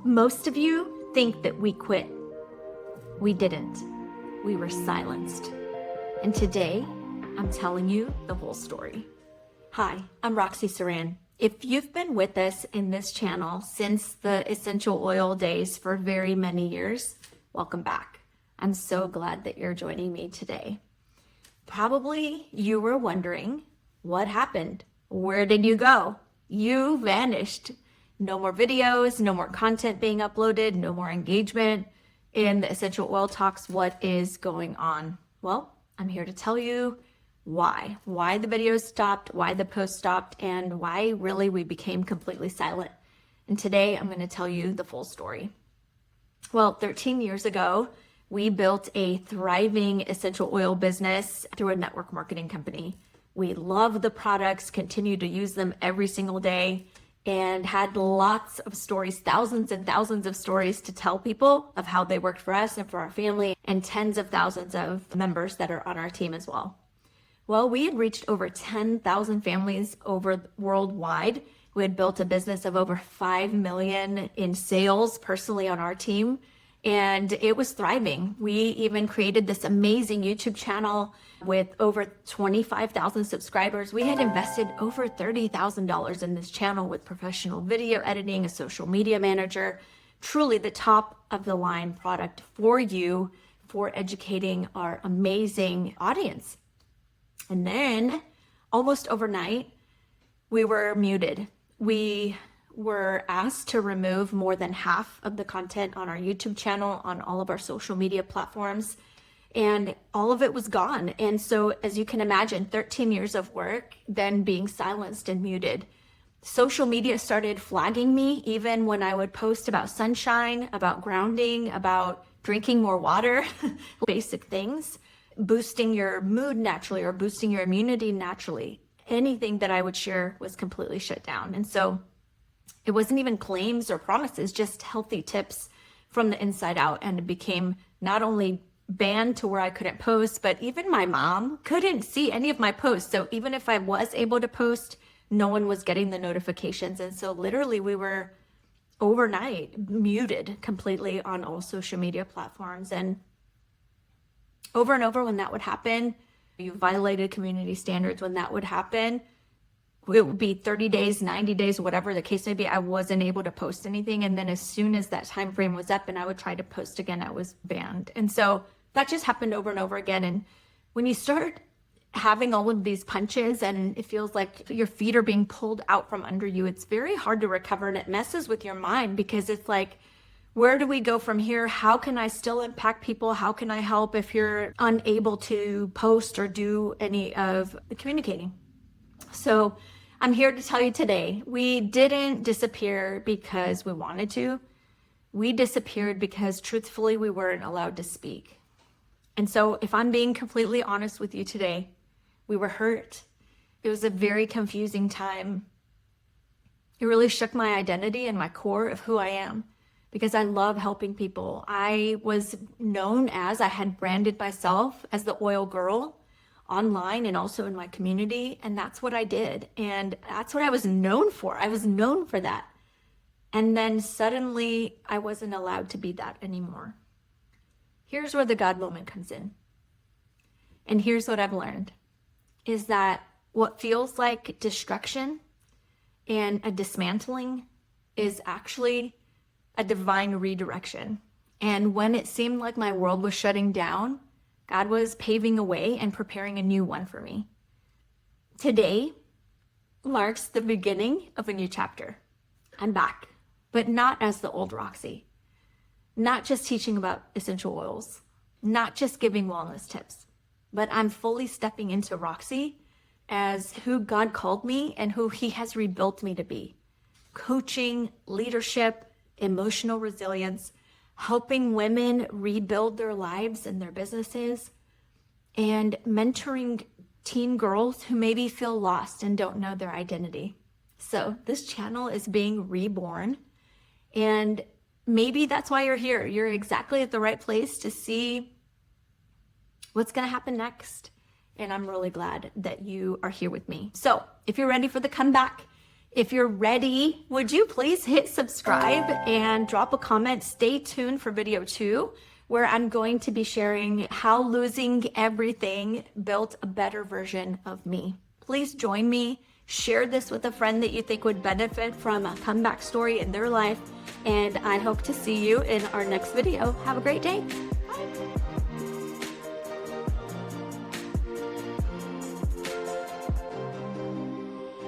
Most of you think that we quit. We didn't. We were silenced. And today, I'm telling you the whole story. Hi, I'm Roxy Saran. If you've been with us in this channel since the essential oil days for very many years, welcome back. I'm so glad that you're joining me today. Probably you were wondering, what happened? Where did you go? You vanished. No more videos, no more content being uploaded, no more engagement in the essential oil talks. What is going on? Well, I'm here to tell you why the videos stopped, why the post stopped, and why really we became completely silent. And today I'm going to tell you the full story. Well, 13 years ago, we built a thriving essential oil business through a network marketing company. We love the products, continue to use them every single day, and had lots of stories, thousands and thousands of stories to tell people of how they worked for us and for our family, and tens of thousands of members that are on our team as well. Well, we had reached over 10,000 families worldwide. We had built a business of over 5 million in sales personally on our team, and it was thriving. We even created this amazing YouTube channel with over 25,000 subscribers. We had invested over $30,000 in this channel with professional video editing, a social media manager, truly the top of the line product for you, for educating our amazing audience. And then almost overnight, we were muted. We were asked to remove more than half of the content on our YouTube channel, on all of our social media platforms, and all of it was gone. And so, as you can imagine, 13 years of work then being silenced and muted. Social media started flagging me even when I would post about sunshine, about grounding, about drinking more water, basic things, boosting your mood naturally or boosting your immunity naturally. Anything that I would share was completely shut down. And so it wasn't even claims or promises, just healthy tips from the inside out. And it became not only banned to where I couldn't post, but even my mom couldn't see any of my posts. So even if I was able to post, no one was getting the notifications. And so literally we were overnight muted completely on all social media platforms. And over when that would happen, you violated community standards. When that would happen, it would be 30 days, 90 days, whatever the case may be. I wasn't able to post anything. And then as soon as that time frame was up and I would try to post again, I was banned. And so that just happened over and over again. And when you start having all of these punches and it feels like your feet are being pulled out from under you, it's very hard to recover, and it messes with your mind because it's like, where do we go from here? How can I still impact people? How can I help if you're unable to post or do any of the communicating? So I'm here to tell you today, we didn't disappear because we wanted to. We disappeared because truthfully, we weren't allowed to speak. And so if I'm being completely honest with you today, we were hurt. It was a very confusing time. It really shook my identity and my core of who I am because I love helping people. I was known as, I had branded myself as the oil girl online and also in my community. And that's what I did. And that's what I was known for. I was known for that. And then suddenly I wasn't allowed to be that anymore. Here's where the God moment comes in. And here's what I've learned is that what feels like destruction and a dismantling is actually a divine redirection. And when it seemed like my world was shutting down, God was paving a way and preparing a new one for me. Today marks the beginning of a new chapter. I'm back, but not as the old Roxy. Not just teaching about essential oils, not just giving wellness tips, but I'm fully stepping into Roxy as who God called me and who He has rebuilt me to be. Coaching, leadership, emotional resilience, helping women rebuild their lives and their businesses, and mentoring teen girls who maybe feel lost and don't know their identity. So this channel is being reborn, and maybe that's why you're here. You're exactly at the right place to see what's going to happen next. And I'm really glad that you are here with me. So if you're ready for the comeback, If you're ready, would you please hit subscribe and drop a comment? Stay tuned for video 2, where I'm going to be sharing how losing everything built a better version of me. Please join me. Share this with a friend that you think would benefit from a comeback story in their life. And I hope to see you in our next video. Have a great day.